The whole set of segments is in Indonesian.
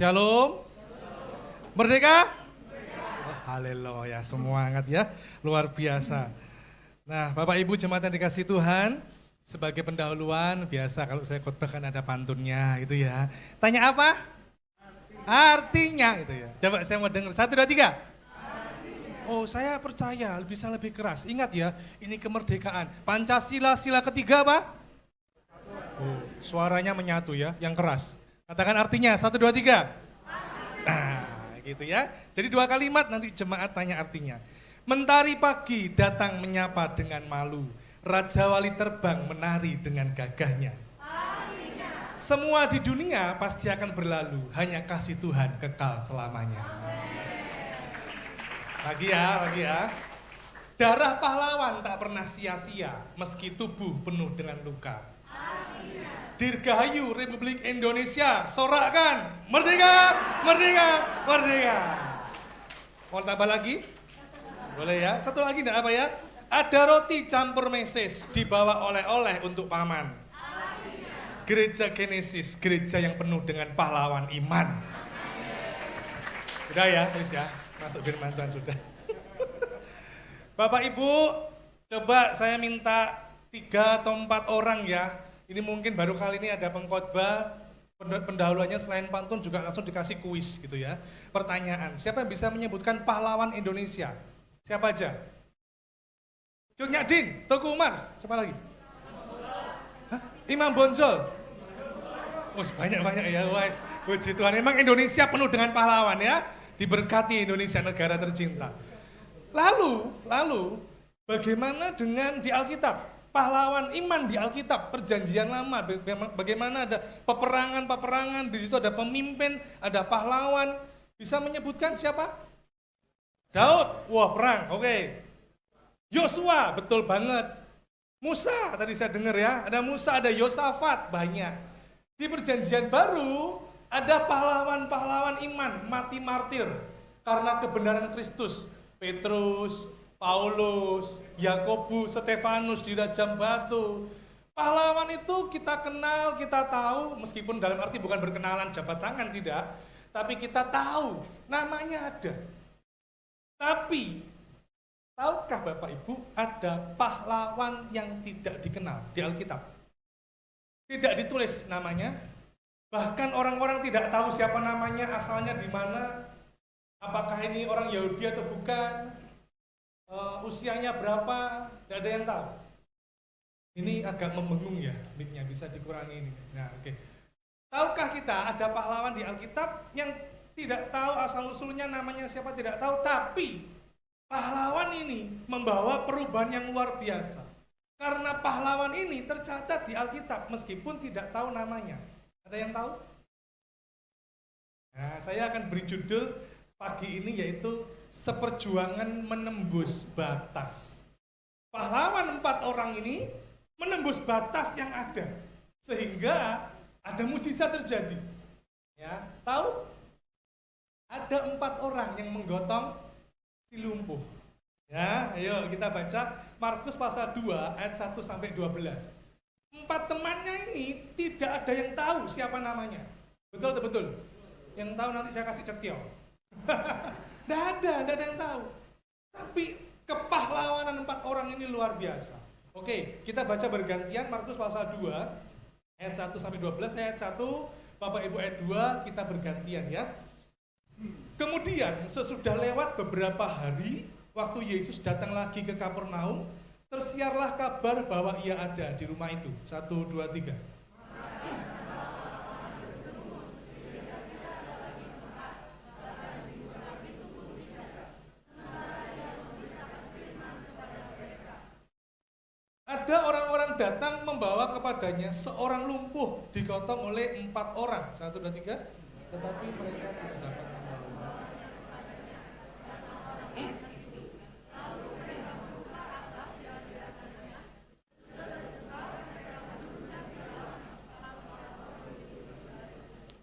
Shalom. Merdeka? Oh, haleluya, semangat ya, luar biasa. Nah, Bapak Ibu jemaat yang dikasih Tuhan, sebagai pendahuluan biasa kalau saya khotbah kan ada pantunnya gitu ya. Tanya apa? Artinya gitu ya. Coba saya mau dengar. 1, 2, 3. Oh, saya percaya bisa lebih keras. Ingat ya, ini kemerdekaan. Pancasila sila ketiga apa? Oh, suaranya menyatu ya, yang keras. Katakan artinya, 1, 2, 3. Nah, gitu ya. Jadi 2 kalimat nanti jemaat tanya artinya. Mentari pagi datang menyapa dengan malu. Raja Wali terbang menari dengan gagahnya. Artinya. Semua di dunia pasti akan berlalu, hanya kasih Tuhan kekal selamanya. Lagi ya. Darah pahlawan tak pernah sia-sia, meski tubuh penuh dengan luka. Dirgahayu Republik Indonesia, sorakkan merdeka, merdeka, merdeka. Mau tambah lagi? Boleh ya? Satu lagi enggak apa ya? Ada roti campur meses dibawa oleh-oleh untuk paman. Gereja Genesis, gereja yang penuh dengan pahlawan iman. Udah ya, please ya. Masuk firman Tuhan sudah. Bapak Ibu, coba saya minta 3 atau 4 orang ya. Ini mungkin baru kali ini ada pengkhotbah, pendahuluannya selain pantun juga langsung dikasih kuis gitu ya. Pertanyaan, siapa yang bisa menyebutkan pahlawan Indonesia? Siapa aja? Cut Nyadin, Teguh Umar, siapa lagi? Hah? Imam Bonjol. Wah, banyak ya, wes. Puji Tuhan, memang Indonesia penuh dengan pahlawan ya. Diberkati Indonesia, negara tercinta. Lalu bagaimana dengan di Alkitab? Pahlawan iman di Alkitab, perjanjian lama, bagaimana ada peperangan, di situ ada pemimpin, ada pahlawan. Bisa menyebutkan siapa? Daud, wah perang, oke. Yosua, betul banget. Musa, tadi saya dengar ya, ada Musa, ada Yosafat, banyak. Di perjanjian baru, ada pahlawan-pahlawan iman, mati martir, karena kebenaran Kristus. Petrus, Paulus, Yakobus, Stefanus di rajam batu. Pahlawan itu kita kenal, kita tahu, meskipun dalam arti bukan berkenalan jabat tangan, tidak. Tapi kita tahu, namanya ada. Tapi, tahukah Bapak Ibu, ada pahlawan yang tidak dikenal di Alkitab? Tidak ditulis namanya, bahkan orang-orang tidak tahu siapa namanya, asalnya di mana, apakah ini orang Yahudi atau bukan, usianya berapa, tidak ada yang tahu. Ini agak membengong ya, mic-nya bisa dikurangi ini. Nah, oke. Tahukah kita ada pahlawan di Alkitab yang tidak tahu asal-usulnya, namanya siapa tidak tahu, tapi pahlawan ini membawa perubahan yang luar biasa. Karena pahlawan ini tercatat di Alkitab meskipun tidak tahu namanya. Ada yang tahu? Nah, saya akan beri judul pagi ini yaitu Seperjuangan Menembus Batas. Pahlawan 4 orang ini menembus batas yang ada sehingga ada mujizat terjadi. Ya, tahu? Ada 4 orang yang menggotong si lumpuh. Ya, ayo kita baca Markus pasal 2 ayat 1 sampai 12. 4 temannya ini tidak ada yang tahu siapa namanya. Betul atau betul? Yang tahu nanti saya kasih cetiau. Tidak ada yang tahu. Tapi kepahlawanan 4 orang ini luar biasa. Oke, kita baca bergantian Markus pasal 2 ayat 1 sampai 12, ayat 1, Bapak Ibu ayat 2, kita bergantian ya. Kemudian sesudah lewat beberapa hari, waktu Yesus datang lagi ke Kapernaum, tersiarlah kabar bahwa ia ada di rumah itu. 1, 2, 3. Ada orang-orang datang membawa kepadanya seorang lumpuh digotong oleh 4 orang. 1, 2, 3. Tetapi mereka tidak dapat membawa.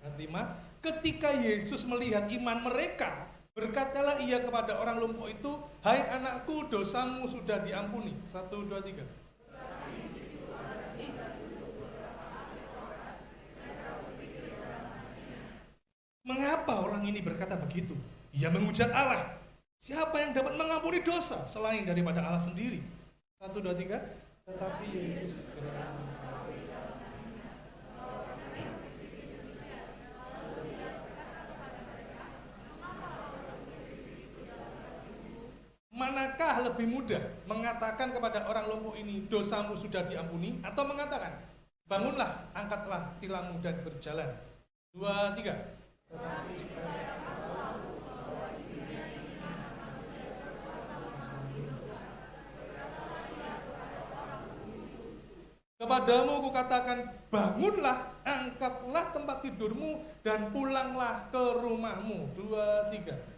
Ayat 5. Ketika Yesus melihat iman mereka, berkatalah ia kepada orang lumpuh itu, "Hai anakku, dosamu sudah diampuni." 1, 2, 3. Mengapa orang ini berkata begitu? Ia menghujat Allah. Siapa yang dapat mengampuni dosa selain daripada Allah sendiri? 1, 2, 3. Tetapi Yesus segera manakah lebih mudah mengatakan kepada orang lumpuh ini, dosamu sudah diampuni, atau mengatakan, bangunlah, angkatlah tilammu dan berjalan? 2, 3. Kepadamu kukatakan, bangunlah, angkatlah tempat tidurmu dan pulanglah ke rumahmu. 2, 3.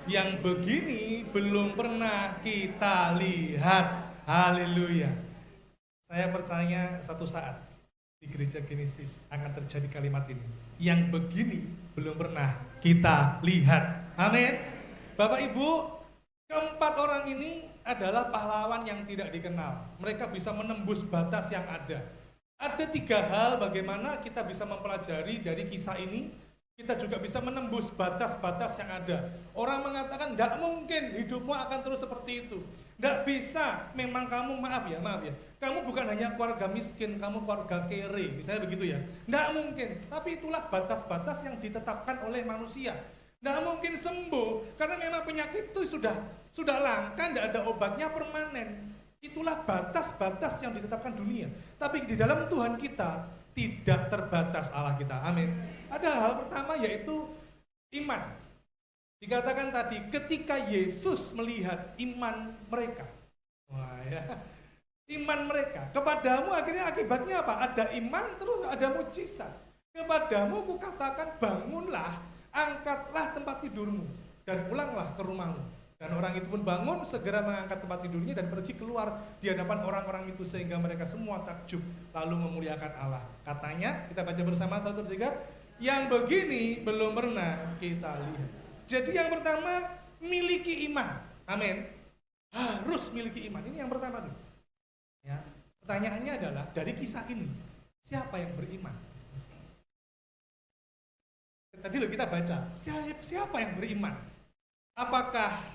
Yang begini belum pernah kita lihat. Haleluya. Saya percaya satu saat di gereja Genesis akan terjadi kalimat ini. Yang begini belum pernah kita lihat. Amin. Bapak Ibu, keempat orang ini adalah pahlawan yang tidak dikenal. Mereka bisa menembus batas yang ada. Ada 3 hal bagaimana kita bisa mempelajari dari kisah ini. Kita juga bisa menembus batas-batas yang ada. Orang mengatakan, tidak mungkin hidupmu akan terus seperti itu. Tidak bisa, memang kamu, maaf ya, kamu bukan hanya keluarga miskin, kamu keluarga kere, misalnya begitu ya. Tidak mungkin, tapi itulah batas-batas yang ditetapkan oleh manusia. Tidak mungkin sembuh, karena memang penyakit itu sudah langka, tidak ada obatnya permanen. Itulah batas-batas yang ditetapkan dunia. Tapi di dalam Tuhan kita, tidak terbatas Allah kita. Amin. Ada hal pertama yaitu iman. Dikatakan tadi ketika Yesus melihat iman mereka. Wah ya. Iman mereka. Kepadamu akhirnya akibatnya apa? Ada iman terus ada mujizat. Kepadamu kukatakan bangunlah, angkatlah tempat tidurmu dan pulanglah ke rumahmu. Dan orang itu pun bangun, segera mengangkat tempat tidurnya dan pergi keluar di hadapan orang-orang itu sehingga mereka semua takjub lalu memuliakan Allah. Katanya, kita baca bersama 1, 2, 3, yang begini belum pernah kita lihat. Jadi yang pertama, miliki iman. Amin. Harus miliki iman. Ini yang pertama dulu. Ya. Pertanyaannya adalah dari kisah ini, siapa yang beriman? Tadi loh kita baca, siapa yang beriman? Apakah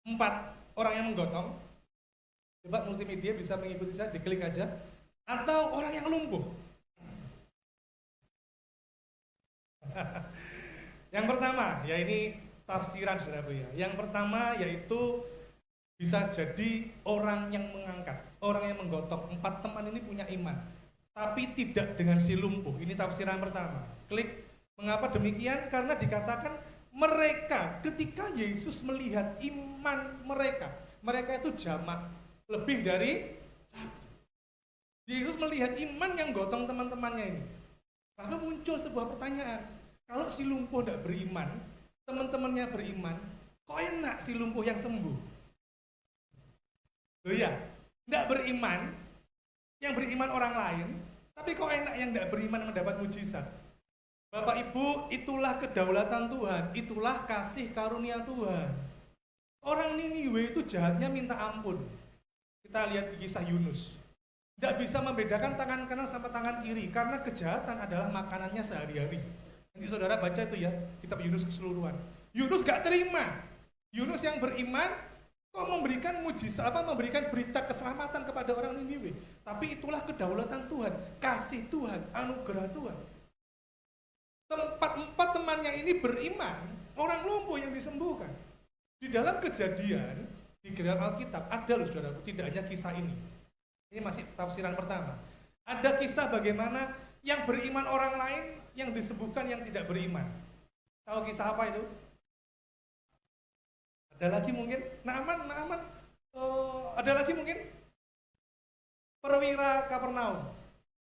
4 orang yang menggotong? Coba multimedia bisa mengikuti saya, diklik aja. Atau orang yang lumpuh? Yang pertama, ya ini tafsiran saudaraku ya. Yang pertama yaitu bisa jadi orang yang mengangkat, orang yang menggotong. 4 teman ini punya iman, tapi tidak dengan si lumpuh. Ini tafsiran pertama. Klik. Mengapa demikian? Karena dikatakan mereka ketika Yesus melihat iman mereka itu jamak lebih dari 1. Yesus melihat iman yang gotong teman-temannya ini. Lalu muncul sebuah pertanyaan, kalau si lumpuh tidak beriman, teman-temannya beriman, kok enak si lumpuh yang sembuh? Loh ya, tidak beriman, yang beriman orang lain, tapi kok enak yang tidak beriman mendapat mujizat? Bapak Ibu, itulah kedaulatan Tuhan, itulah kasih karunia Tuhan. Orang Niniwe itu jahatnya minta ampun. Kita lihat di kisah Yunus. Tidak bisa membedakan tangan kanan sama tangan kiri, karena kejahatan adalah makanannya sehari-hari. Nanti saudara baca itu ya, kitab Yunus keseluruhan. Yunus gak terima. Yunus yang beriman, kok memberikan mujizat, memberikan berita keselamatan kepada orang Niniwe. Tapi itulah kedaulatan Tuhan, kasih Tuhan, anugerah Tuhan. Empat temannya ini beriman, orang lumpuh yang disembuhkan. Di dalam Kejadian, di dalam Alkitab, ada loh saudaraku, tidak hanya kisah ini. Ini masih tafsiran pertama. Ada kisah bagaimana yang beriman orang lain, yang disembuhkan yang tidak beriman. Tahu kisah apa itu? Ada lagi mungkin? Naaman, ada lagi mungkin? Perwira Kapernaum.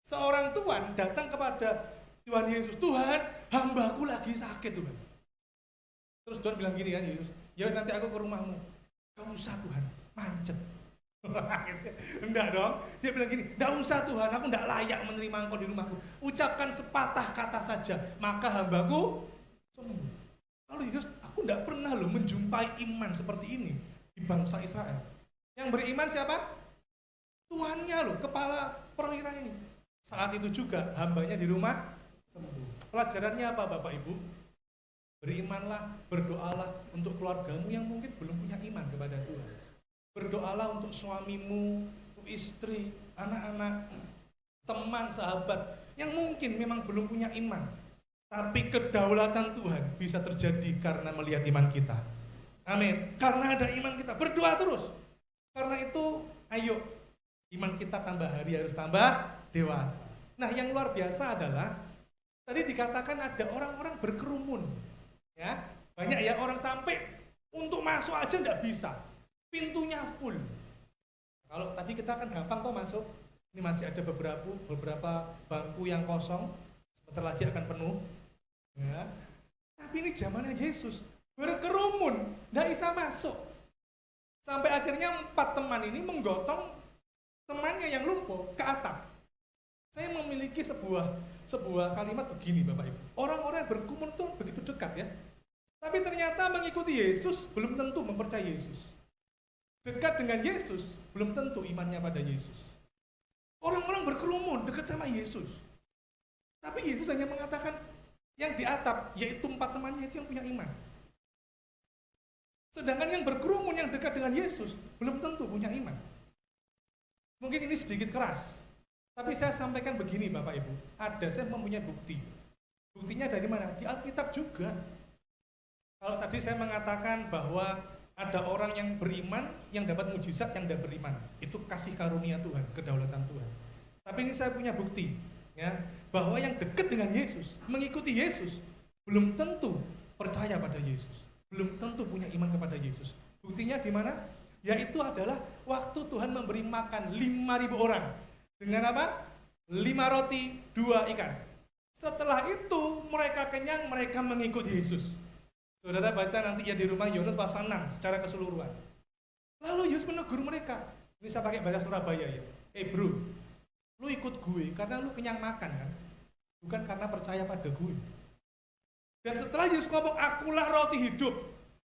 Seorang tuan datang kepada Tuhan Yesus, Tuhan, hambaku lagi sakit Tuhan. Terus Tuhan bilang gini kan Yesus, ya nanti aku ke rumahmu. Gak usah Tuhan, mancet. Enggak dong, dia bilang gini, gak usah Tuhan, aku enggak layak menerima engkau di rumahku. Ucapkan sepatah kata saja, maka hambaku sembuh. Lalu Yesus, aku itu tidak pernah loh menjumpai iman seperti ini di bangsa Israel. Yang beriman siapa? Tuannya loh, kepala perwira ini. Saat itu juga hambanya di rumah sembuh. Pelajarannya apa Bapak Ibu? Berimanlah, berdoalah untuk keluargamu yang mungkin belum punya iman kepada Tuhan. Berdoalah untuk suamimu, untuk istri, anak-anak, teman, sahabat yang mungkin memang belum punya iman. Tapi kedaulatan Tuhan bisa terjadi karena melihat iman kita. Amin. Karena ada iman kita, berdoa terus. Karena itu, ayo, iman kita tambah hari harus tambah dewasa. Nah, yang luar biasa adalah tadi dikatakan ada orang-orang berkerumun. Ya, banyak ya orang sampai untuk masuk aja enggak bisa. Pintunya full. Kalau tadi kita kan gampang kok masuk. Ini masih ada beberapa bangku yang kosong. Sebentar lagi akan penuh. Ya. Tapi ini zamannya Yesus, berkerumun, enggak bisa masuk. Sampai akhirnya 4 teman ini menggotong temannya yang lumpuh ke atap. Saya memiliki sebuah kalimat begini Bapak Ibu. Orang-orang yang berkerumun itu begitu dekat ya. Tapi ternyata mengikuti Yesus belum tentu mempercayai Yesus. Dekat dengan Yesus belum tentu imannya pada Yesus. Orang-orang berkerumun dekat sama Yesus. Tapi Yesus hanya mengatakan yang di atap, yaitu 4 temannya itu yang punya iman. Sedangkan yang berkerumun yang dekat dengan Yesus belum tentu punya iman. Mungkin ini sedikit keras, tapi saya sampaikan begini Bapak Ibu, saya mempunyai bukti. Buktinya dari mana? Di Alkitab juga. Kalau tadi saya mengatakan bahwa ada orang yang beriman, yang dapat mujizat, yang tidak beriman. Itu kasih karunia Tuhan, kedaulatan Tuhan. Tapi ini saya punya bukti, ya, bahwa yang dekat dengan Yesus, mengikuti Yesus, belum tentu percaya pada Yesus. Belum tentu punya iman kepada Yesus. Buktinya di mana? Yaitu adalah waktu Tuhan memberi makan 5.000 orang. Dengan apa? 5 roti, 2 ikan. Setelah itu mereka kenyang, mereka mengikuti Yesus. Saudara baca nanti ya di rumah Yohanes pasal 6 secara keseluruhan. Lalu Yesus menegur mereka. Ini saya pakai bahasa Surabaya ya. Bro, lu ikut gue karena lu kenyang makan kan? Bukan karena percaya pada gue. Dan setelah Yesus ngomong, akulah roti hidup,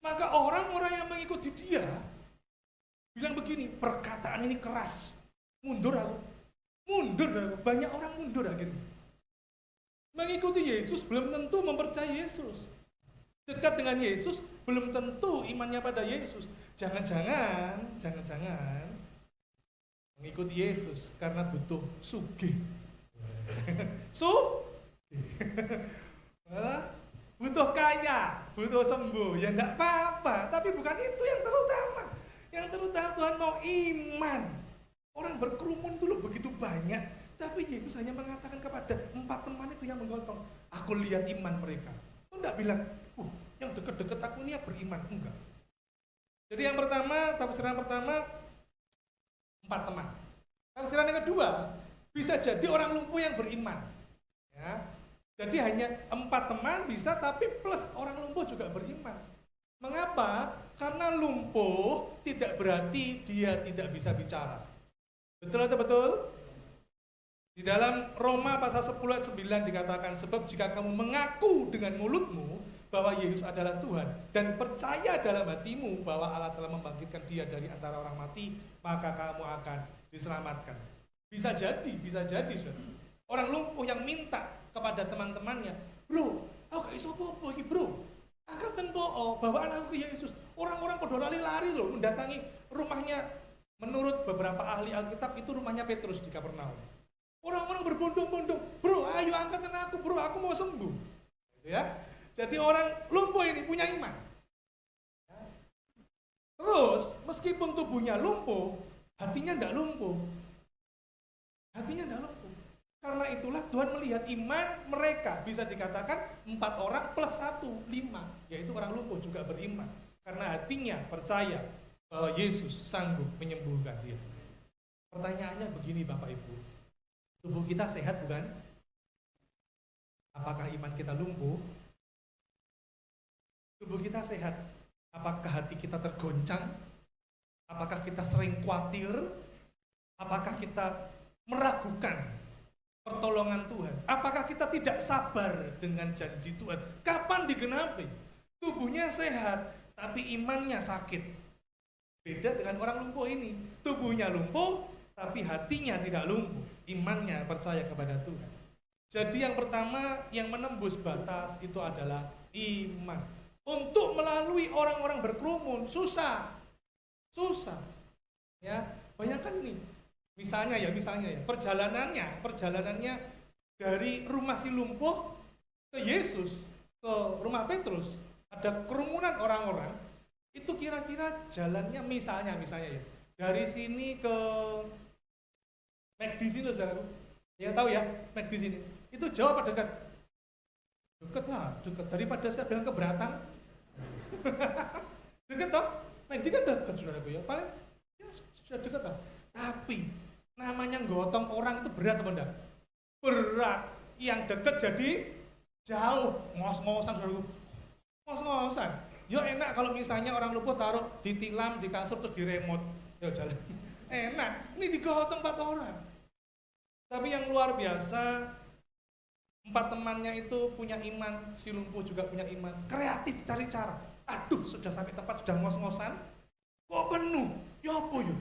maka orang-orang yang mengikuti dia bilang begini, perkataan ini keras, mundur aku, banyak orang mundur akhirnya. Mengikuti Yesus belum tentu mempercayai Yesus. Dekat dengan Yesus belum tentu imannya pada Yesus. Jangan-jangan mengikuti Yesus karena butuh sugih. Butuh kaya, butuh sembuh, ya enggak apa-apa. Tapi bukan itu yang terutama. Yang terutama Tuhan mau iman. Orang berkerumun itu loh begitu banyak. Tapi Yesus hanya mengatakan kepada 4 teman itu yang menggotong, aku lihat iman mereka. Aku enggak bilang, yang dekat-dekat aku ini beriman. Enggak. Jadi yang pertama, tafsiran pertama, 4 teman. Tafsiran yang kedua, bisa jadi orang lumpuh yang beriman. Ya. Jadi hanya 4 teman bisa, tapi plus orang lumpuh juga beriman. Mengapa? Karena lumpuh tidak berarti dia tidak bisa bicara. Betul atau betul? Di dalam Roma pasal 10 ayat 9 dikatakan, sebab jika kamu mengaku dengan mulutmu bahwa Yesus adalah Tuhan dan percaya dalam hatimu bahwa Allah telah membangkitkan dia dari antara orang mati, maka kamu akan diselamatkan. Bisa jadi. Orang lumpuh yang minta kepada teman-temannya, bro, aku gak iso apa-apa iki bro, angkatan po, bawa anakku ke Yesus. Orang-orang pada lari-lari loh mendatangi rumahnya. Menurut beberapa ahli Alkitab itu rumahnya Petrus di Kapernaum. Orang-orang berbondong-bondong, bro, ayo angkatan aku bro, aku mau sembuh. Ya, jadi orang lumpuh ini punya iman. Terus meskipun tubuhnya lumpuh, hatinya tidak lumpuh. Karena itulah Tuhan melihat iman mereka, bisa dikatakan 4 orang plus 1, 5, yaitu orang lumpuh juga beriman. Karena hatinya percaya bahwa Yesus sanggup menyembuhkan dia. Pertanyaannya begini Bapak Ibu, tubuh kita sehat bukan? Apakah iman kita lumpuh? Tubuh kita sehat, apakah hati kita tergoncang? Apakah kita sering khawatir? Apakah kita meragukan pertolongan Tuhan? Apakah kita tidak sabar dengan janji Tuhan? Kapan digenapi? Tubuhnya sehat, tapi imannya sakit. Beda dengan orang lumpuh ini. Tubuhnya lumpuh, tapi hatinya tidak lumpuh. Imannya percaya kepada Tuhan. Jadi yang pertama yang menembus batas itu adalah iman. Untuk melalui orang-orang berkerumun susah. Susah. Ya, bayangkan ini. Misalnya ya, perjalanannya dari rumah si lumpuh ke Yesus, ke rumah Petrus, ada kerumunan orang-orang, itu kira-kira jalannya misalnya ya, dari sini ke McD sini loh saudaraku, ya tahu ya, McD sini, itu jauh apa dekat? Dekat lah, dekat, daripada saya bilang keberatan. Dekat toh, McD kan dekat saudaraku ya, paling ya sudah dekat lah. Tapi namanya gotong orang itu berat apa enggak? Berat. Yang dekat jadi jauh, ngos-ngosan saudaraku, ngos-ngosan. Yo enak kalau misalnya orang lumpuh taruh di tilam, di kasur, terus di remote, yo jalan. Enak, ini digotong 4 orang. Tapi yang luar biasa, 4 temannya itu punya iman, si lumpuh juga punya iman, kreatif cari cara. Aduh, sudah sampai tempat, sudah ngos-ngosan, kok penuh, ya apa yuk?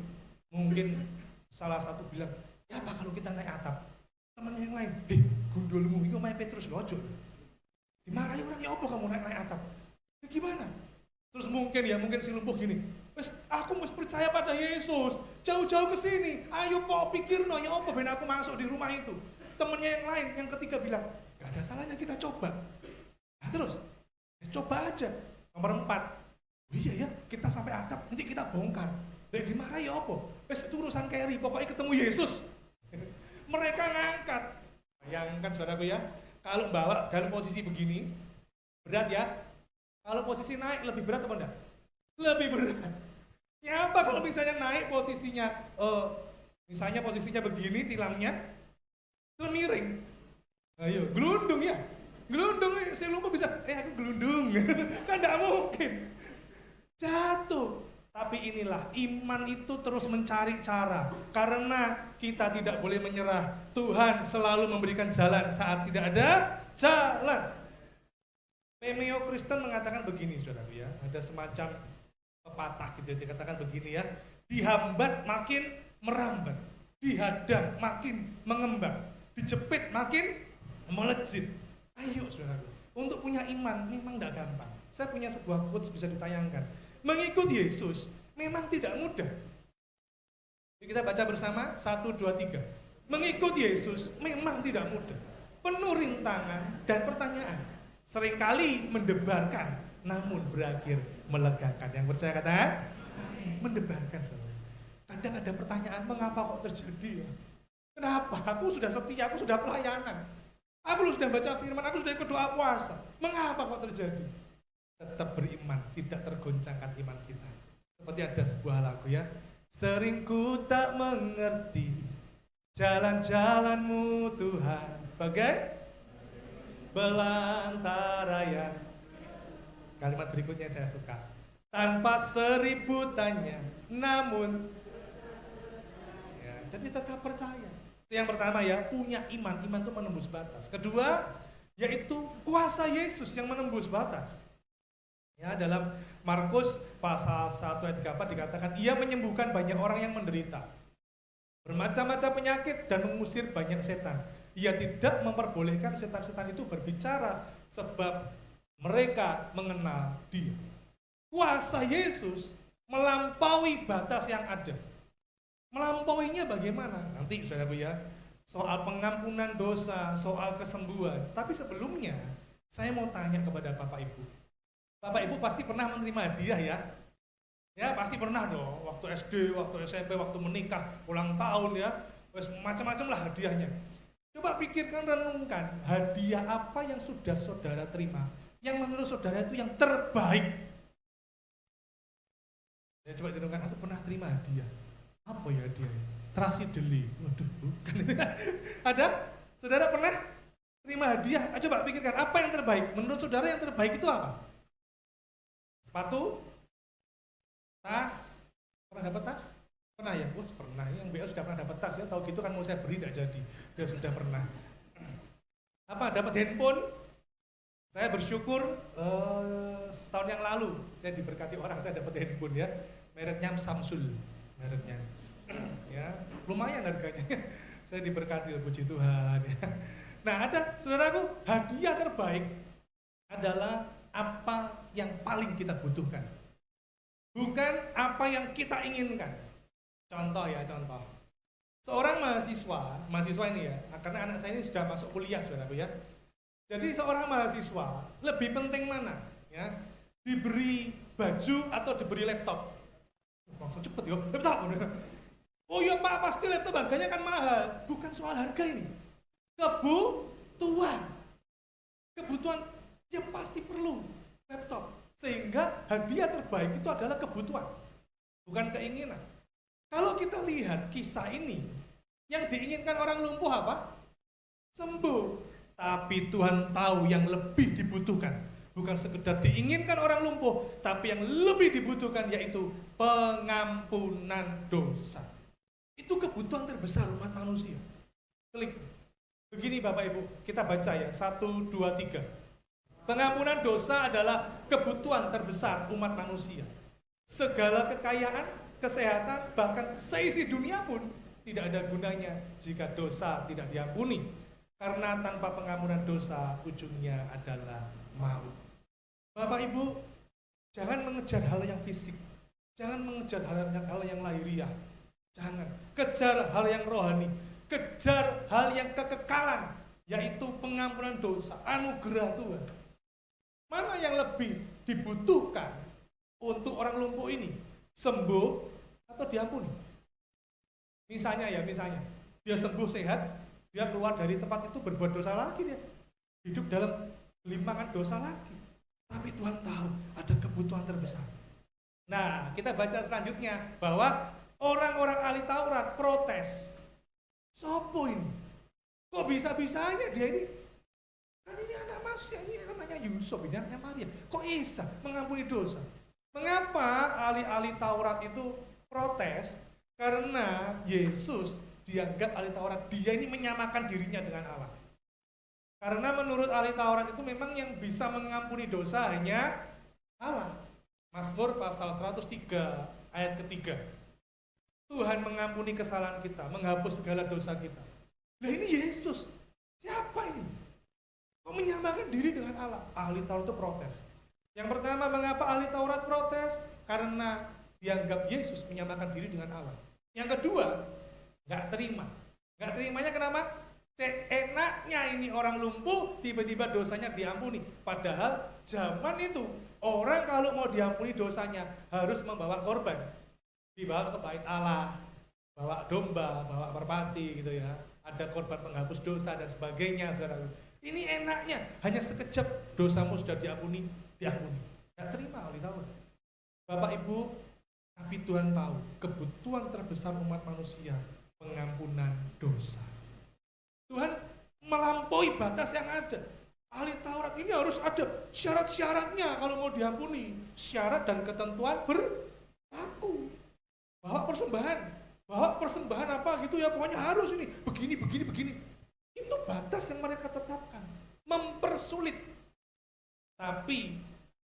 Mungkin salah satu bilang, ya apa kalau kita naik atap? Temannya yang lain, gundulmu, itu main Petrus lojo. Dimarahi orang, ya apa kamu naik atap? Ya gimana? Terus mungkin si lumpuh gini, aku mesti percaya pada Yesus, jauh-jauh ke sini, ayo po pikir no, ya apa ben aku masuk di rumah itu. Temennya yang lain, yang ketiga bilang, gak ada salahnya kita coba. Nah terus, coba aja. Nomor 4, oh iya ya, kita sampai atap, nanti kita bongkar. Dan dimarahi ya apa? Itu urusan carry, pokoknya ketemu Yesus. Mereka ngangkat. Bayangkan saudaraku ya, kalau bawa dalam posisi begini, berat ya. Kalau posisi naik lebih berat apa enggak? Lebih berat. Ya apa kalau misalnya naik posisinya, misalnya posisinya begini tilamnya, terus miring. Ayo, gelundung ya. Gelundung, saya lupa bisa, aku gelundung. Kan enggak mungkin. Jatuh. Tapi inilah, iman itu terus mencari cara. Karena kita tidak boleh menyerah. Tuhan selalu memberikan jalan saat tidak ada jalan. Pemeo Kristen mengatakan begini, saudaraku ya, ada semacam pepatah gitu, dikatakan begini ya, dihambat makin merambat, dihadang makin mengembang, dijepit makin melejit. Ayo saudaraku, untuk punya iman memang tidak gampang. Saya punya sebuah quotes bisa ditayangkan. Mengikuti Yesus memang tidak mudah. Jadi kita baca bersama, 1, 2, 3. Mengikuti Yesus memang tidak mudah, penuh rintangan dan pertanyaan. Seringkali mendebarkan, namun berakhir melegakan. Yang percaya katakan? Mendebarkan. Kadang ada pertanyaan, mengapa kok terjadi ya? Kenapa? Aku sudah setia, aku sudah pelayanan. Aku sudah baca firman, aku sudah ikut doa puasa. Mengapa kok terjadi? Tetap beriman, tidak tergoncangkan iman kita. Seperti ada sebuah lagu ya. Sering ku tak mengerti jalan-jalanmu Tuhan. Bagai belantara yang, kalimat berikutnya saya suka, tanpa 1000 tanya, namun ya, jadi tetap percaya. Itu yang pertama ya, punya iman itu menembus batas. Kedua, yaitu kuasa Yesus yang menembus batas. Ya, dalam Markus pasal 1 ayat 34 dikatakan, ia menyembuhkan banyak orang yang menderita bermacam-macam penyakit dan mengusir banyak setan. Ia tidak memperbolehkan setan-setan itu berbicara sebab mereka mengenal Dia. Kuasa Yesus melampaui batas yang ada. Melampauinya bagaimana? Nanti saudaraku ya, soal pengampunan dosa, soal kesembuhan. Tapi sebelumnya, saya mau tanya kepada Bapak Ibu. Bapak Ibu pasti pernah menerima hadiah ya? Ya pasti pernah dong, waktu SD, waktu SMP, waktu menikah, ulang tahun ya, macam-macam lah hadiahnya. Coba pikirkan, renungkan, hadiah apa yang sudah saudara terima, yang menurut saudara itu yang terbaik. Ya coba renungkan, aku pernah terima hadiah. Apa ya hadiah? Terasi deli. Waduh, bukan itu. Ada? Saudara pernah terima hadiah? Coba pikirkan, apa yang terbaik? Menurut saudara yang terbaik itu apa? Sepatu? Tas? Pernah dapat tas? Pernah ya? Oh, pernah. Yang BL sudah pernah dapat tas ya. Tahu gitu kan mau saya beri tidak jadi. Dia sudah pernah. Apa? Dapat handphone? Saya bersyukur setahun yang lalu saya diberkati orang, saya dapat handphone ya, mereknya Samsul, mereknya ya lumayan harganya. Saya diberkati, puji Tuhan ya. Nah ada saudaraku, hadiah terbaik adalah apa yang paling kita butuhkan, bukan apa yang kita inginkan. Contoh ya, contoh seorang mahasiswa ini ya, karena anak saya ini sudah masuk kuliah saudaraku ya. Jadi seorang mahasiswa lebih penting mana? Ya, diberi baju atau diberi laptop? Langsung cepet ya, laptop. Oh iya Pak, pasti laptop harganya kan mahal. Bukan soal harga ini. Kebutuhan dia pasti perlu laptop. Sehingga hadiah terbaik itu adalah kebutuhan, bukan keinginan. Kalau kita lihat kisah ini, yang diinginkan orang lumpuh apa? Sembuh. Tapi Tuhan tahu yang lebih dibutuhkan. Bukan sekedar diinginkan orang lumpuh, tapi yang lebih dibutuhkan yaitu pengampunan dosa. Itu kebutuhan terbesar umat manusia. Klik. Begini Bapak Ibu, kita baca ya, 1, 2, 3. Pengampunan dosa adalah kebutuhan terbesar umat manusia. Segala kekayaan, kesehatan, bahkan seisi dunia pun tidak ada gunanya jika dosa tidak diampuni. Karena tanpa pengampunan dosa, ujungnya adalah maut. Bapak Ibu, jangan mengejar hal yang fisik. Jangan mengejar hal yang lahiriah. Jangan. Kejar hal yang rohani. Kejar hal yang kekekalan, yaitu pengampunan dosa, anugerah Tuhan. Mana yang lebih dibutuhkan untuk orang lumpuh ini? Sembuh atau diampuni? Misalnya, dia sembuh sehat, dia keluar dari tempat itu berbuat dosa lagi, dia hidup dalam gelimpangan dosa lagi. Tapi Tuhan tahu ada kebutuhan terbesar. Nah, kita baca selanjutnya bahwa orang-orang ahli Taurat protes. Sopo ini? Kok bisa-bisanya dia ini? Kan ini anak manusia, ini namanya Yusuf, ini anaknya Maria. Kok bisa mengampuni dosa? Mengapa ahli-ahli Taurat itu protes? Karena Yesus dianggap ahli Taurat, dia ini menyamakan dirinya dengan Allah. Karena menurut ahli Taurat itu memang yang bisa mengampuni dosa hanya Allah. Mazmur pasal 103 ayat ketiga. Tuhan mengampuni kesalahan kita, menghapus segala dosa kita. Nah ini Yesus, siapa ini? Kok menyamakan diri dengan Allah? Ahli Taurat itu protes. Yang pertama, mengapa ahli Taurat protes? Karena dianggap Yesus menyamakan diri dengan Allah. Yang kedua, nggak terima. Nggak terimanya kenapa? Enaknya ini orang lumpuh, tiba-tiba dosanya diampuni. Padahal zaman itu, orang kalau mau diampuni dosanya harus membawa korban. Dibawa ke bait Allah, bawa domba, bawa merpati gitu ya. Ada korban penghapus dosa dan sebagainya, saudara. Ini enaknya, hanya sekejap dosamu sudah diampuni. Nggak terima ahli Taurat. Bapak Ibu, tapi Tuhan tahu kebutuhan terbesar umat manusia, pengampunan dosa. Tuhan melampaui batas yang ada. Ahli Taurat ini harus ada syarat-syaratnya kalau mau diampuni. Syarat dan ketentuan berlaku. Bawa persembahan apa gitu ya, pokoknya harus ini, begini. Itu batas yang mereka tetapkan. Mempersulit. Tapi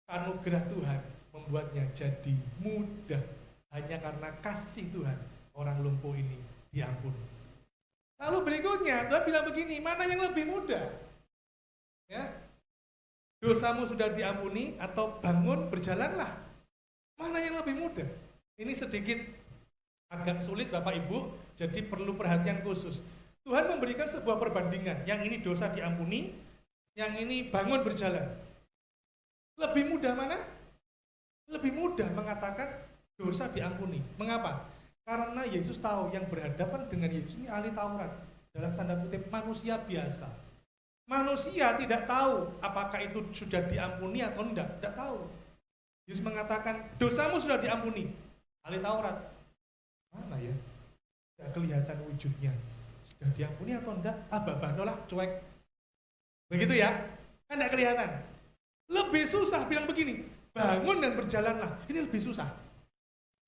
anugerah Tuhan membuatnya jadi mudah. Hanya karena kasih Tuhan, orang lumpuh ini diampuni. Lalu berikutnya Tuhan bilang begini, mana yang lebih mudah? Ya, dosamu sudah diampuni atau bangun berjalanlah? Mana yang lebih mudah? Ini sedikit agak sulit Bapak Ibu, jadi perlu perhatian khusus. Tuhan memberikan sebuah perbandingan, yang ini dosa diampuni, yang ini bangun berjalan. Lebih mudah mana? Lebih mudah mengatakan dosa diampuni. Mengapa? Karena Yesus tahu yang berhadapan dengan Yesus ini ahli Taurat, dalam tanda kutip manusia biasa. Manusia tidak tahu apakah itu sudah diampuni atau tidak tahu. Yesus mengatakan, dosamu sudah diampuni. Ahli Taurat, mana ya? Tidak kelihatan wujudnya. Sudah diampuni atau enggak? Nolak, cuek. Begitu ya? Kan tidak kelihatan. Lebih susah bilang begini, bangun dan berjalanlah. Ini lebih susah.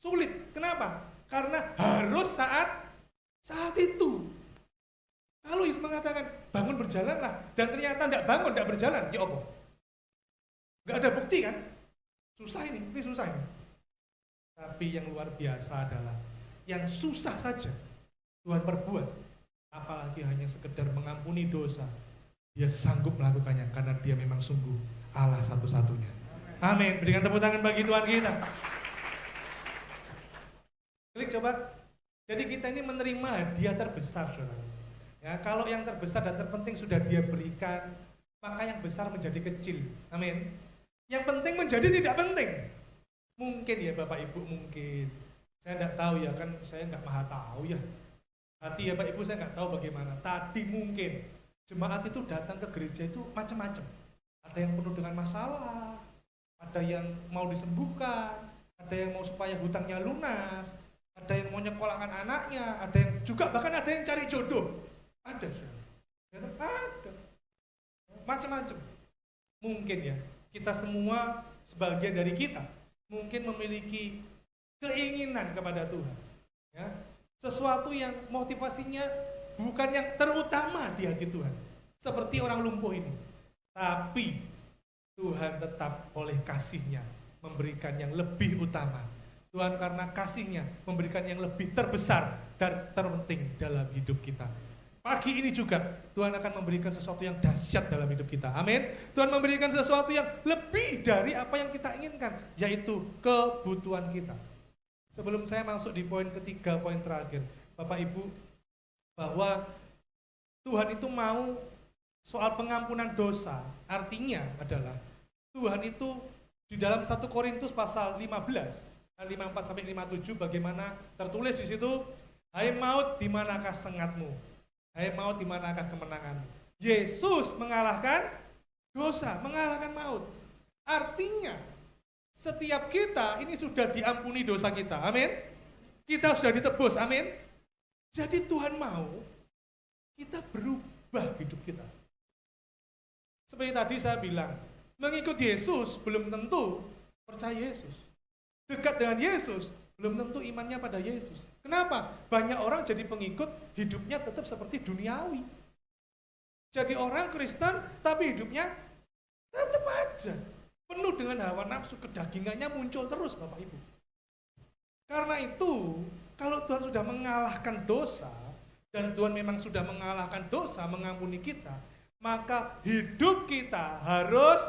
Sulit. Kenapa? Karena harus saat itu. Kalau Yesus mengatakan bangun berjalanlah dan ternyata tidak bangun, tidak berjalan, ya apa? Nggak ada bukti kan? Susah ini susah ini. Tapi yang luar biasa adalah yang susah saja Tuhan perbuat, apalagi hanya sekedar mengampuni dosa. Dia sanggup melakukannya karena dia memang sungguh Allah satu-satunya. Amin. Berikan tepuk tangan bagi Tuhan kita. Klik coba. Jadi kita ini menerima hadiah terbesar, saudara. Ya, kalau yang terbesar dan terpenting sudah dia berikan, maka yang besar menjadi kecil. Amin. Yang penting menjadi tidak penting. Mungkin ya Bapak Ibu, mungkin. Saya tidak tahu ya, kan saya nggak maha tahu ya. Hati ya Bapak Ibu saya nggak tahu bagaimana. Tadi mungkin jemaat itu datang ke gereja itu macam-macam. Ada yang penuh dengan masalah, ada yang mau disembuhkan, ada yang mau supaya hutangnya lunas, ada yang mau nyekolahkan anaknya, ada yang juga bahkan ada yang cari jodoh. Ada, ada. Macam-macam. Mungkin ya, kita semua sebagian dari kita mungkin memiliki keinginan kepada Tuhan. Ya, sesuatu yang motivasinya bukan yang terutama di hati Tuhan. Seperti orang lumpuh ini. Tapi Tuhan tetap oleh kasih-Nya memberikan yang lebih utama. Tuhan karena kasih-Nya memberikan yang lebih terbesar dan terpenting dalam hidup kita. Pagi ini juga Tuhan akan memberikan sesuatu yang dahsyat dalam hidup kita. Amin. Tuhan memberikan sesuatu yang lebih dari apa yang kita inginkan, yaitu kebutuhan kita. Sebelum saya masuk di poin ketiga, poin terakhir, Bapak Ibu, bahwa Tuhan itu mau soal pengampunan dosa, artinya adalah Tuhan itu di dalam 1 Korintus pasal 15, 54 sampai 57 bagaimana tertulis di situ, hai maut di manakah sengatmu? Hai maut di manakah kemenanganmu? Yesus mengalahkan dosa, mengalahkan maut. Artinya setiap kita ini sudah diampuni dosa kita. Amin. Kita sudah ditebus. Amin. Jadi Tuhan mau kita berubah hidup kita. Seperti tadi saya bilang, mengikut Yesus belum tentu percaya Yesus. Dekat dengan Yesus belum tentu imannya pada Yesus. Kenapa? Banyak orang jadi pengikut, hidupnya tetap seperti duniawi. Jadi orang Kristen, tapi hidupnya tetap aja penuh dengan hawa nafsu, kedagingannya muncul terus Bapak Ibu. Karena itu, kalau Tuhan sudah mengalahkan dosa, dan Tuhan memang sudah mengalahkan dosa, mengampuni kita, maka hidup kita harus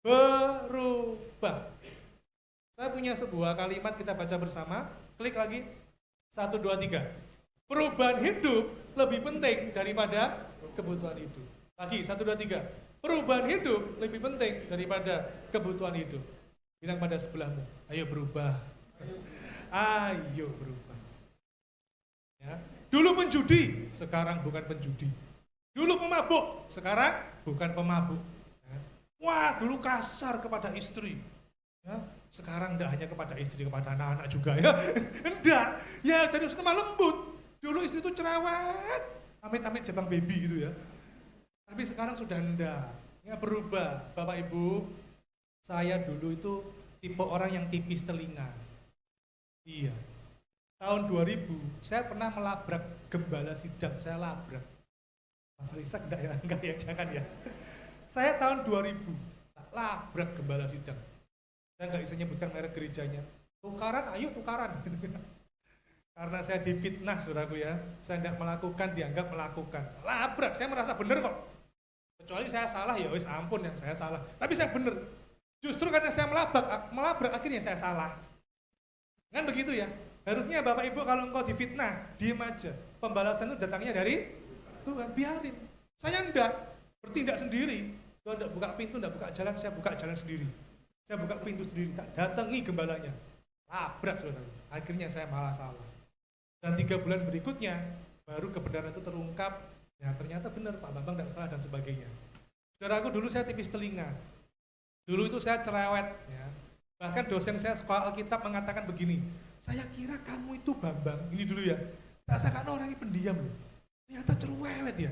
berubah. Saya punya sebuah kalimat kita baca bersama, klik lagi. 1, 2, 3. Perubahan hidup lebih penting daripada kebutuhan hidup. Lagi, 1, 2, 3. Perubahan hidup lebih penting daripada kebutuhan hidup. Bilang pada sebelahmu, ayo berubah. Ayo berubah. Ya. Dulu penjudi, sekarang bukan penjudi. Dulu pemabuk, sekarang bukan pemabuk. Ya. Wah, dulu kasar kepada istri. Ya. Sekarang tidak hanya kepada istri, kepada anak-anak juga ya. Enggak, ya jadi lemah lembut. Dulu istri itu cerewet, amit-amit jabang baby gitu ya. Tapi sekarang sudah enggak, ya berubah. Bapak Ibu, saya dulu itu tipe orang yang tipis telinga. Iya, tahun 2000 saya pernah melabrak gembala sidang, saya labrak. Mas Risak enggak ya? Enggak ya, jangan ya. Saya tahun 2000 labrak gembala sidang. Saya nggak bisa nyebutkan merek gerejanya. Tukaran, ayo tukaran. Karena saya difitnah, saudaraku ya. Saya tidak melakukan, dianggap melakukan. Labrak, saya merasa benar kok. Kecuali saya salah, ya wis ampun ya, saya salah. Tapi saya benar. Justru karena saya melabrak akhirnya saya salah. Kan begitu ya. Harusnya Bapak Ibu kalau engkau difitnah, diem aja. Pembalasan itu datangnya dari Tuhan, biarin. Saya enggak, bertindak sendiri. Tuhan enggak buka pintu, enggak buka jalan, saya buka jalan sendiri. Saya buka pintu sendiri, tak datangi gembalanya. Labrak, saudara. Akhirnya saya malah salah. Dan 3 bulan berikutnya, baru kebenaran itu terungkap. Ya ternyata benar, Pak Bambang tidak salah dan sebagainya. Saudaraku, dulu saya tipis telinga. Dulu itu saya cerewet. Ya. Bahkan dosen saya sekolah Alkitab mengatakan begini, saya kira kamu itu Bambang, ini dulu ya, tak sangka orang ini pendiam loh. Ternyata cerewet ya.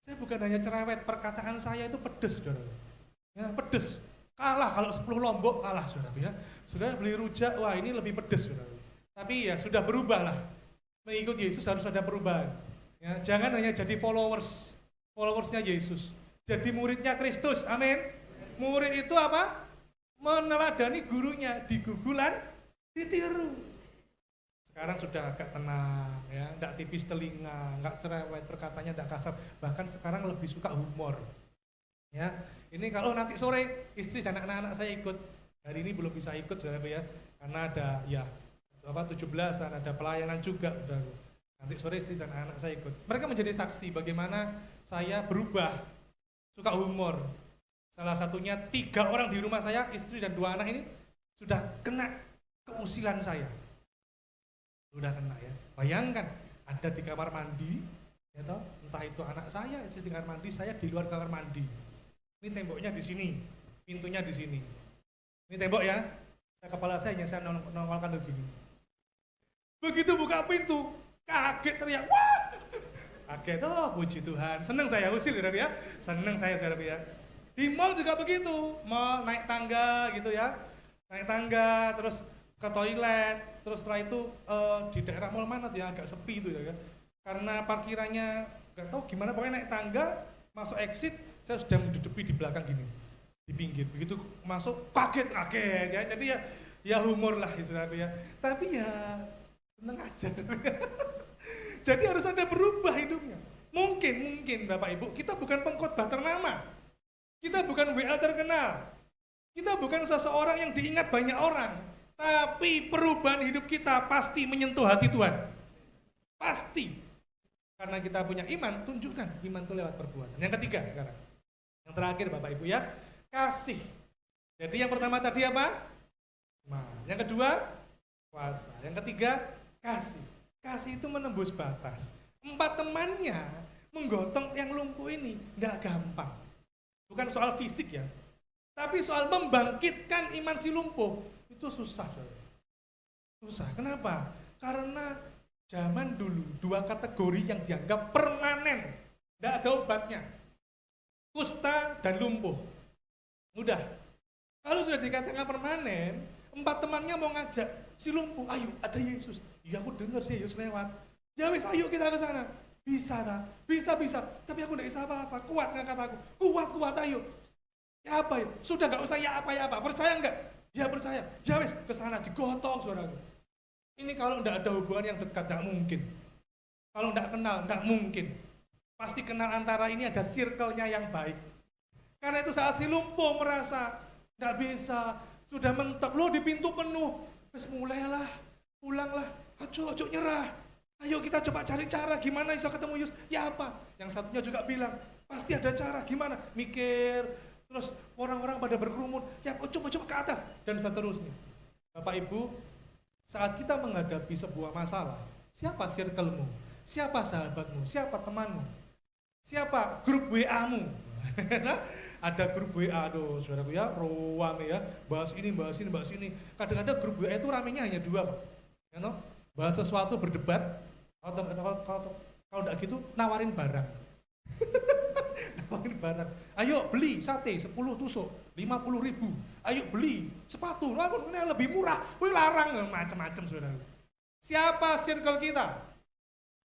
Saya bukan hanya cerewet, perkataan saya itu pedes, saudara. Ya, pedes. Kalah kalau 10 lombok kalah, saudara ya. Sudah beli rujak, wah ini lebih pedes, saudara. Tapi ya sudah berubah lah. Mengikut Yesus harus ada perubahan. Ya, jangan hanya jadi followersnya Yesus. Jadi muridnya Kristus, amin. Murid itu apa? meneladani gurunya, digugulan, ditiru. Sekarang sudah agak tenang, ya, enggak tipis telinga, enggak cerewet, perkataannya enggak kasar, bahkan sekarang lebih suka humor. Ya, ini kalau nanti sore istri dan anak-anak saya ikut, hari ini belum bisa ikut saudara ya, karena ada ya 17-an, ada pelayanan juga, saudara. Nanti sore istri dan anak saya ikut. Mereka menjadi saksi bagaimana saya berubah, suka humor. Salah satunya 3 orang di rumah saya, istri dan 2 anak ini sudah kena keusilan saya. Sudah kena ya. Bayangkan ada di kamar mandi, ya toh, entah itu anak saya, istri di kamar mandi, saya di luar kamar mandi. Ini temboknya di sini, pintunya di sini. Ini tembok ya. Kepala saya hanya saya nongolkan begini. Begitu buka pintu, kaget teriak, wah! Kaget, oh puji Tuhan. Senang saya usil ya, senang saya saudara ya. Di mall juga begitu, mall naik tangga gitu ya, naik tangga terus ke toilet, terus setelah itu di daerah mall mana tuh yang agak sepi itu ya, karena parkirannya nggak tahu gimana, pokoknya naik tangga, masuk exit, saya sudah menduduki di belakang gini, di pinggir, begitu masuk kaget ya, jadi ya humor lah saudara ya, tapi ya seneng aja. Jadi harus ada berubah hidupnya. Mungkin Bapak Ibu, kita bukan pengkhotbah ternama, kita bukan WA terkenal, kita bukan seseorang yang diingat banyak orang, tapi perubahan hidup kita pasti menyentuh hati Tuhan. Pasti. Karena kita punya iman, tunjukkan iman itu lewat perbuatan. Yang ketiga sekarang. Yang terakhir Bapak Ibu ya, kasih. Jadi yang pertama tadi apa? Yang kedua, puasa. Yang ketiga, kasih. Kasih itu menembus batas. 4 temannya menggotong yang lumpuh ini enggak gampang. Bukan soal fisik ya, tapi soal membangkitkan iman si lumpuh itu susah. Susah. Kenapa? Karena zaman dulu 2 kategori yang dianggap permanen, enggak ada obatnya. Kusta dan lumpuh. Udah. Kalau sudah dikatakan permanen, 4 temannya mau ngajak si lumpuh, ayo ada Yesus. Ya aku dengar sih Yesus lewat. Ya wis ayo kita ke sana. Bisa tak? Bisa. Tapi aku enggak bisa apa-apa. Kuat ngangkat aku. Kuat ayo. Ya apa ya? Sudah enggak usah ya apa. Percaya enggak? Ya percaya. Ya wis ke sana digotong saudaraku. Ini kalau enggak ada hubungan yang dekat enggak mungkin. Kalau enggak kenal enggak mungkin. Pasti kenal antara ini ada circle-nya yang baik. Karena itu saat si lumpuh merasa enggak bisa, sudah mentok, loh di pintu penuh. Wis mulailah, pulanglah. Ojo nyerah. Ayo kita coba cari cara gimana bisa ketemu Yesus. Ya apa? Yang satunya juga bilang, pasti ada cara. Gimana? Mikir. Terus orang-orang pada berkerumun. Ya coba ke atas. Dan seterusnya. Bapak Ibu, saat kita menghadapi sebuah masalah, siapa circle-mu? Siapa sahabatmu? Siapa temanmu? Siapa grup WA-mu? Ada grup WA, aduh saudaraku ya, rame ya. Bahas ini. Kadang-kadang grup WA itu ramenya hanya 2 Pak. Ya, no? Bahas sesuatu berdebat, kalau enggak gitu nawarin barang. Nawarin barang. Ayo beli sate 10 tusuk 50.000. Ayo beli sepatu, ini lebih murah. Wih larang macam-macam saudara. Siapa circle kita?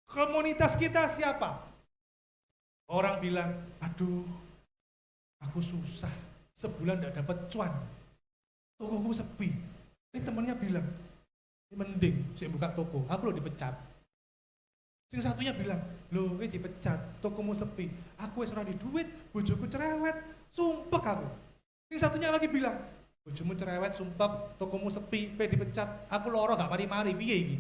Komunitas kita siapa? Orang bilang, aduh, aku susah, sebulan enggak dapat cuan. Tokoku sepi. Temannya bilang, mending saya buka toko, aku lo dipecat. Sing satunya bilang, lo dipecat, tokomu sepi, aku wis ora di duit, bojoku cerewet, sumpek aku. Sing satunya lagi bilang, bojomu cerewet, sumpek, tokomu sepi, dipecat, aku loro gak mari-mari, piye iki?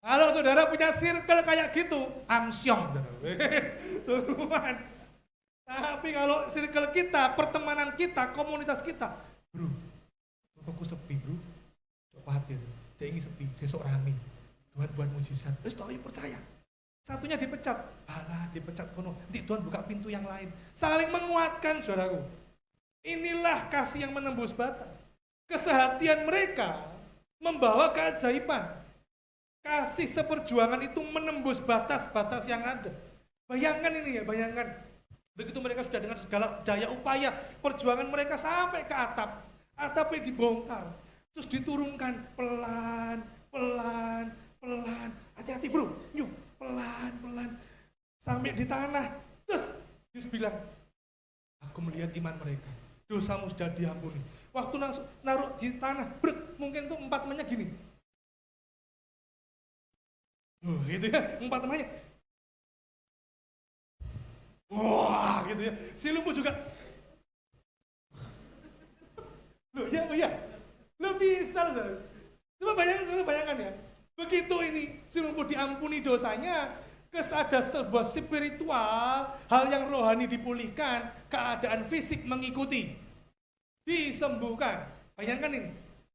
Kalau saudara punya circle kayak gitu, amsyong. Tapi kalau circle kita, pertemanan kita, komunitas kita, bro, tokoku sepi bro, khawatir, dia ingin sepi, sesok rame, Tuhan buat mujizat, terus tahu percaya. Satunya dipecat, alah dipecat kono, nanti Tuhan buka pintu yang lain. Saling menguatkan saudaraku. Inilah kasih yang menembus batas. Kesehatian mereka membawa keajaiban. Kasih seperjuangan itu menembus batas-batas yang ada. Bayangkan ini ya, bayangkan. Begitu mereka sudah dengan segala daya upaya, perjuangan mereka sampai ke atap. Atapnya dibongkar. Terus diturunkan pelan. Hati-hati bro, yuk pelan. Sampai di tanah. Terus Yesus bilang, aku melihat iman mereka. dosamu sudah diampuni. Waktu langsung naruh di tanah, mungkin tuh 4 temannya gini. Gitu ya, 4 temannya. Wah, gitu ya. Si lumpuh juga. Loh, ya. Lo bisa loh. Coba bayangkan ya. Begitu ini si lumpuh diampuni dosanya, ada sebuah spiritual, hal yang rohani dipulihkan, keadaan fisik mengikuti, disembuhkan. Bayangkan ini,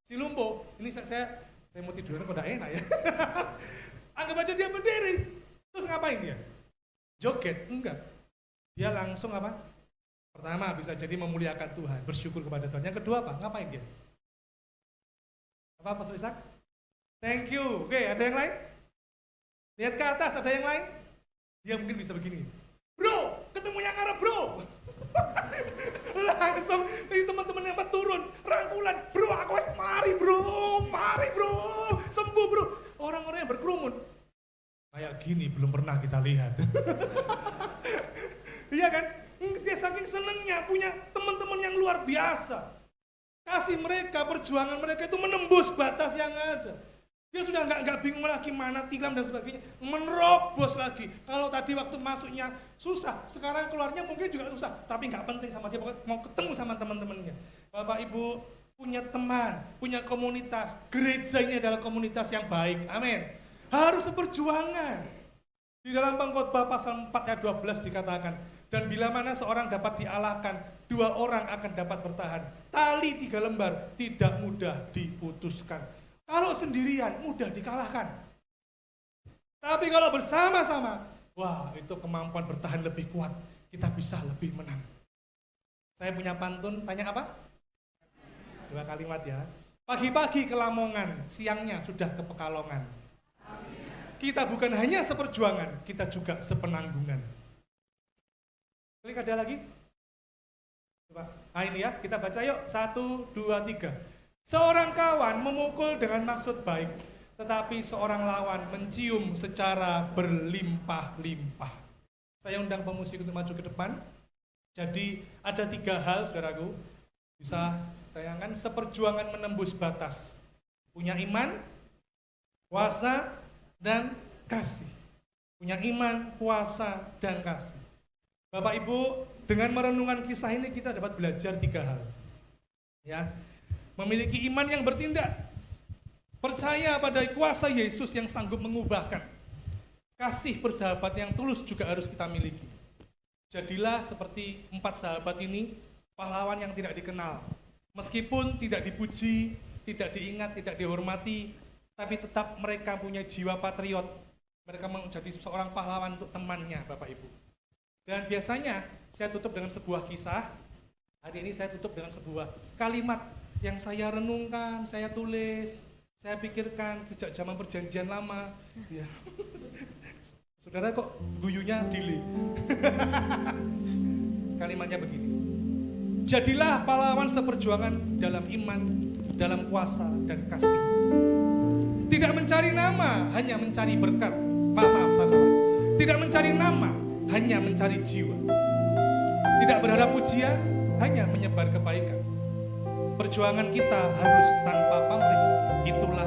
si lumpuh, ini saya mau tiduran kok enak ya. Anggap aja dia berdiri, terus ngapain dia? Joget? Enggak. Dia langsung apa? Pertama bisa jadi memuliakan Tuhan, bersyukur kepada Tuhan. Yang kedua apa? Ngapain dia? Apa Pastor Ishak? Thank you. Oke, ada yang lain? Lihat ke atas, ada yang lain? Dia mungkin bisa begini. Bro, ketemu yang Arab bro. Langsung ini teman-teman yang turun, rangkulan. Bro, aku mari bro. Sembuh bro. Orang-orang yang berkerumun. Kayak gini belum pernah kita lihat. Iya kan? Dia saking senengnya punya teman-teman yang luar biasa. Kasih mereka, perjuangan mereka itu menembus batas yang ada. Dia sudah nggak bingung lagi mana tilam dan sebagainya, menerobos lagi. Kalau tadi waktu masuknya susah, sekarang keluarnya mungkin juga susah, tapi nggak penting sama dia, mau ketemu sama teman-temannya. Bapak Ibu punya teman, punya komunitas. Gereja ini adalah komunitas yang baik, amin. Harus seperjuangan. Di dalam Pengkhotbah pasal 4 ayat 12 dikatakan, dan bila mana seorang dapat dialahkan, 2 orang akan dapat bertahan. Tali 3 lembar tidak mudah diputuskan. Kalau sendirian mudah dikalahkan. Tapi kalau bersama-sama, wah itu kemampuan bertahan lebih kuat. Kita bisa lebih menang. Saya punya pantun, tanya apa? 2 kalimat ya. Pagi-pagi ke Lamongan, siangnya sudah ke Pekalongan. Kita bukan hanya seperjuangan, kita juga sepenanggungan. Klik ada lagi? Coba. Nah ini ya, kita baca yuk. 1, 2, 3. Seorang kawan memukul dengan maksud baik, tetapi seorang lawan mencium secara berlimpah-limpah. Saya undang pemusik untuk maju ke depan. Jadi ada 3 hal, saudaraku. Bisa bayangkan, seperjuangan menembus batas. Punya iman, puasa, dan kasih. Punya iman, puasa, dan kasih. Bapak Ibu, dengan merenungkan kisah ini kita dapat belajar 3 hal. Ya. Memiliki iman yang bertindak, percaya pada kuasa Yesus yang sanggup mengubahkan. Kasih bersahabat yang tulus juga harus kita miliki. Jadilah seperti 4 sahabat ini, pahlawan yang tidak dikenal. Meskipun tidak dipuji, tidak diingat, tidak dihormati, tapi tetap mereka punya jiwa patriot. Mereka menjadi seorang pahlawan untuk temannya, Bapak Ibu. Dan biasanya saya tutup dengan sebuah kisah. Hari ini saya tutup dengan sebuah kalimat yang saya renungkan, saya tulis, saya pikirkan sejak zaman perjanjian lama. Ya. Saudara kok guyunya delay. Kalimatnya begini. Jadilah pahlawan seperjuangan dalam iman, dalam kuasa dan kasih. Tidak mencari nama, hanya mencari berkat. Maaf, saya salah. Tidak mencari nama, hanya mencari jiwa. Tidak berharap pujian, hanya menyebar kebaikan. Perjuangan kita harus tanpa pamrih. Itulah